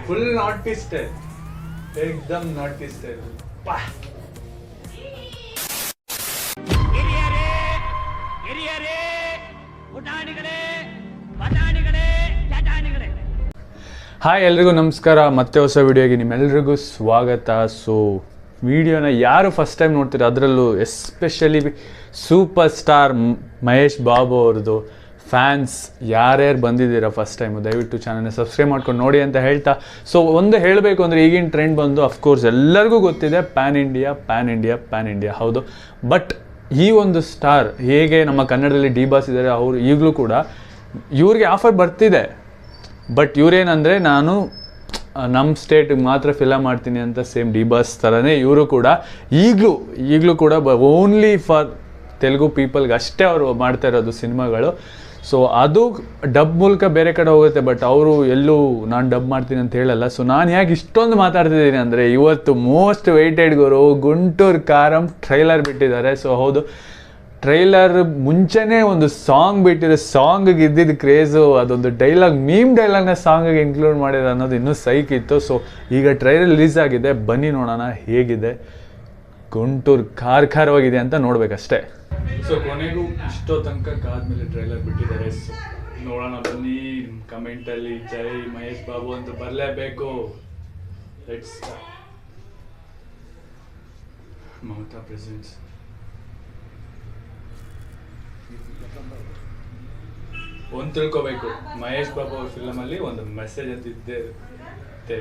Full ನಾಟಿ style, ಏಕ್ದಮ್ ನಾಟಿ style. Hi, ಎಲ್ರಿಗೂ ನಮಸ್ಕಾರ. ಮತ್ತೆ ಹೊಸ ವಿಡಿಯೋಗೆ ನಿಮ್ಮೆಲ್ರಿಗೂ ಸ್ವಾಗತ. ಸೊ ವಿಡಿಯೋನ ಯಾರು ಫಸ್ಟ್ ಟೈಮ್ ನೋಡ್ತೀರ, ಅದರಲ್ಲೂ especially super star Mahesh Babu ಅವ್ರದ್ದು ಫ್ಯಾನ್ಸ್ ಯಾರ್ಯಾರು ಬಂದಿದ್ದೀರಾ ಫಸ್ಟ್ ಟೈಮು, ದಯವಿಟ್ಟು ಚಾನಲ್ನ ಸಬ್ಸ್ಕ್ರೈಬ್ ಮಾಡ್ಕೊಂಡು ನೋಡಿ ಅಂತ ಹೇಳ್ತಾ, ಸೊ ಒಂದು ಹೇಳಬೇಕು ಅಂದರೆ ಈಗಿನ ಟ್ರೆಂಡ್ ಬಂದು ಅಫ್ಕೋರ್ಸ್ ಎಲ್ಲರಿಗೂ ಗೊತ್ತಿದೆ, PAN India PAN India PAN India. ಹೌದು, ಬಟ್ ಈ ಒಂದು ಸ್ಟಾರ್ ಹೇಗೆ ನಮ್ಮ ಕನ್ನಡದಲ್ಲಿ ಡಿ ಬಾಸ್ ಇದ್ದಾರೆ, ಅವರು ಈಗಲೂ ಕೂಡ ಇವ್ರಿಗೆ ಆಫರ್ ಬರ್ತಿದೆ. ಬಟ್ ಇವರೇನಂದರೆ ನಾನು ನಮ್ಮ ಸ್ಟೇಟಿಗೆ ಮಾತ್ರ ಫಿಲಮ್ ಮಾಡ್ತೀನಿ ಅಂತ ಸೇಮ್ ಡಿ ಬಾಸ್ ಥರನೇ ಇವರು ಕೂಡ ಈಗಲೂ ಕೂಡ ಓನ್ಲಿ ಫಾರ್ ತೆಲುಗು ಪೀಪಲ್ಗೆ ಅಷ್ಟೇ ಅವರು ಮಾಡ್ತಾ ಇರೋದು ಸಿನಿಮಾಗಳು. ಸೊ ಅದು ಡಬ್ ಮೂಲಕ ಬೇರೆ ಕಡೆ ಹೋಗುತ್ತೆ, ಬಟ್ ಅವರು ಎಲ್ಲೂ ನಾನು ಡಬ್ ಮಾಡ್ತೀನಿ ಅಂತ ಹೇಳಲ್ಲ. ಸೊ ನಾನು ಯಾಕೆ ಇಷ್ಟೊಂದು ಮಾತಾಡ್ತಿದ್ದೀನಿ ಅಂದರೆ, ಇವತ್ತು ಮೋಸ್ಟ್ ವೆಯ್ಟೆಡ್ ಗುರು ಗುಂಟೂರು ಕಾರಂ ಟ್ರೈಲರ್ ಬಿಟ್ಟಿದ್ದಾರೆ. ಸೊ ಹೌದು, ಟ್ರೈಲರ್ ಮುಂಚೆನೇ ಒಂದು ಸಾಂಗ್ ಬಿಟ್ಟಿದೆ, ಸಾಂಗಿಗೆ ಇದ್ದಿದ್ದು ಕ್ರೇಜು, ಅದೊಂದು ಮೀಮ್ ಡೈಲಾಗ್ನ ಸಾಂಗಿಗೆ ಇನ್ಕ್ಲೂಡ್ ಮಾಡಿದೆ ಅನ್ನೋದು ಇನ್ನೂ ಸೈಕ್ ಇತ್ತು. ಸೊ ಈಗ ಟ್ರೈಲರ್ ರಿಲೀಸ್ ಆಗಿದೆ, ಬನ್ನಿ ನೋಡೋಣ ಹೇಗಿದೆ, ಗುಂಟೂರು ಖಾರವಾಗಿದೆ ಅಂತ ನೋಡ್ಬೇಕಷ್ಟೇ. ಸೊ ಕೊನೆಗೂ ಇಷ್ಟೋ ತನಕ ಆದ್ಮೇಲೆ ಟ್ರೈಲರ್ ಬಿಟ್ಟಿದ್ದಾರೆ. ಸೊ ನೋಡೋಣ ಬನ್ನಿ. ಕಮೆಂಟಲ್ಲಿ ಜೈ ಮಹೇಶ್ ಬಾಬು ಅಂತ ಬರಲೇಬೇಕು. Let's Mamata presents. ಒಂದು ತಿಳ್ಕೋಬೇಕು, ಮಹೇಶ್ ಬಾಬು ಅವ್ರ ಫಿಲಮಲ್ಲಿ ಒಂದು ಮೆಸೇಜ್ ಅಂತ ಇದ್ದೇ ಇರುತ್ತೆ.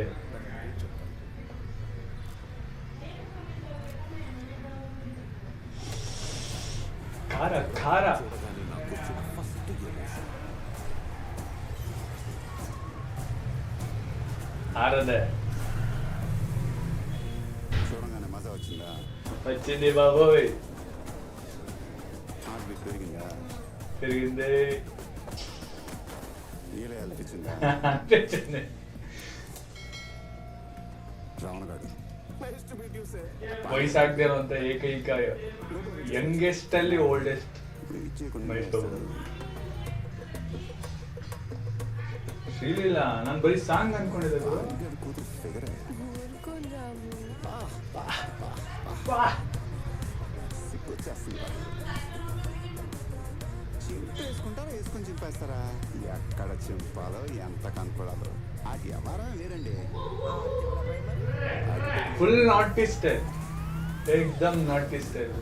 ಖಾರ ಖಾರ ఆరదే చూడంగానే మజా వచ్చిందా? వచ్చింది బాబోయ్, పెరిగిందా? పెరిగింది. నీలే అనిపించిందా? అనిపించింది. ರಾವಣಗಾಡಿ ವಯಸ್ಸಾಗ್ದಿರೋ ಅಂತ ಏಕೈಕ ಯಂಗೆಸ್ಟ್ ಅಲ್ಲಿ ಓಲ್ಡೆಸ್ಟ್ ಮಹೇಶ್ ಬಾಬು. ಶ್ರೀಲೀಲ ನಾನು ಬರೀ ಸಾಂಗ್ ಅನ್ಕೊಂಡಿದ್ದೆ ಗುರು. చింపేసుకుంటారా వేసుకొని చింపేస్తారా? ఎక్కడ చింపాలో ఎంత కనుక్కోడాలో అది ఎవరా లేరండి. ఫుల్ నాటీ స్టైల్, ఏక్దమ్ నాటీ స్టైల్.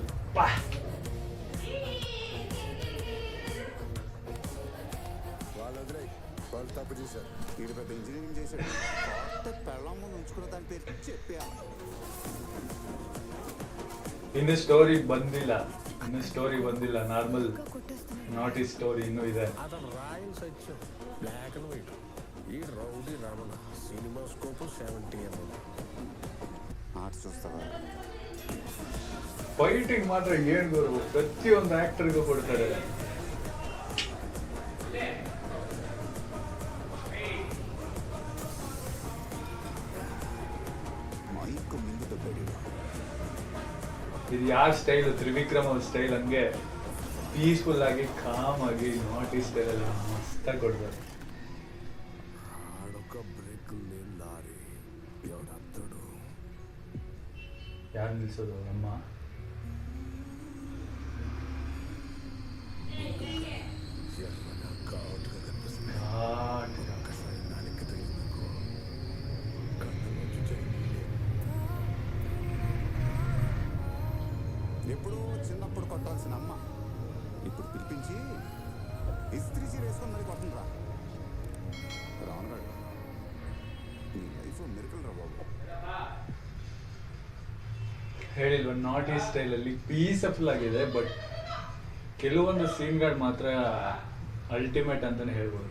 వాళ్ళు తప్పు చేశారు, వీడు పెద్ద ఇంజనీరింగ్ చేశాడు. పెళ్ళం ముందు ఉంచుకున్న దాని పేరు చెప్పా. ಇನ್ನು ಸ್ಟೋರಿ ಬಂದಿಲ್ಲ, ನಾರ್ಮಲ್ ನಾಟಿ ಸ್ಟೋರಿ ಇನ್ನೂ ಇದೆ. ರಾಯಲ್ ಸತ್ಯ ಬ್ಲ್ಯಾಕ್ ಅಂಡ್ ವೈಟ್. ಈ ರೌಡಿ ರಾಮನ ಸಿನಿಮಾ ಸ್ಕೋಪ್ 70 mm. ಆರ್ಟ್ಸ್ చూస్తావా? ಫೈಟಿಂಗ್ ಮಾತ್ರ ಏನ್ ಗುರು, ಪ್ರತಿಯೊಂದು ಆಕ್ಟರ್ಗೂ ಕೊಡ್ತಾರೆ. ಮೈಕ್ ಮಿಂದು ದಬ್ಬಡಿ. ಇದು ಯಾರ ಸ್ಟೈಲ್? ತ್ರಿವಿಕ್ರಮ್ ಅವ್ರ ಸ್ಟೈಲ್. ಹಂಗೆ ಪೀಸ್ಫುಲ್ ಆಗಿ ಕಾಮ್ ಆಗಿ ನಾಟಿ ಸ್ಟೈಲ್ ಅಲ್ಲಿ ಮಸ್ತಾಗಿ ಕೊಡ್ತಾರೆ. ಯಾರು ನಿಲ್ಸೋದು? ನಮ್ಮ ఎప్పుడో చిన్నప్పుడు కొట్టాల్సిన అమ్మ ఇప్పుడు పిలిపించి ఇస్త్రీ చీర వేసుకొని మరి కొడుతుందిరా. రావణగాడు, నీ లైఫ్ మిరకల్ రా బాబు. ಹೇಳಿಲ್ವ, ನಾಟಿ ಸ್ಟೈಲ್ ಅಲ್ಲಿ ಪೀಸ್ಫುಲ್ ಆಗಿದೆ, ಬಟ್ ಕೆಲವೊಂದು ಸೀನ್ಗಳು ಮಾತ್ರ ಅಲ್ಟಿಮೇಟ್ ಅಂತಾನೆ ಹೇಳ್ಬೋದು.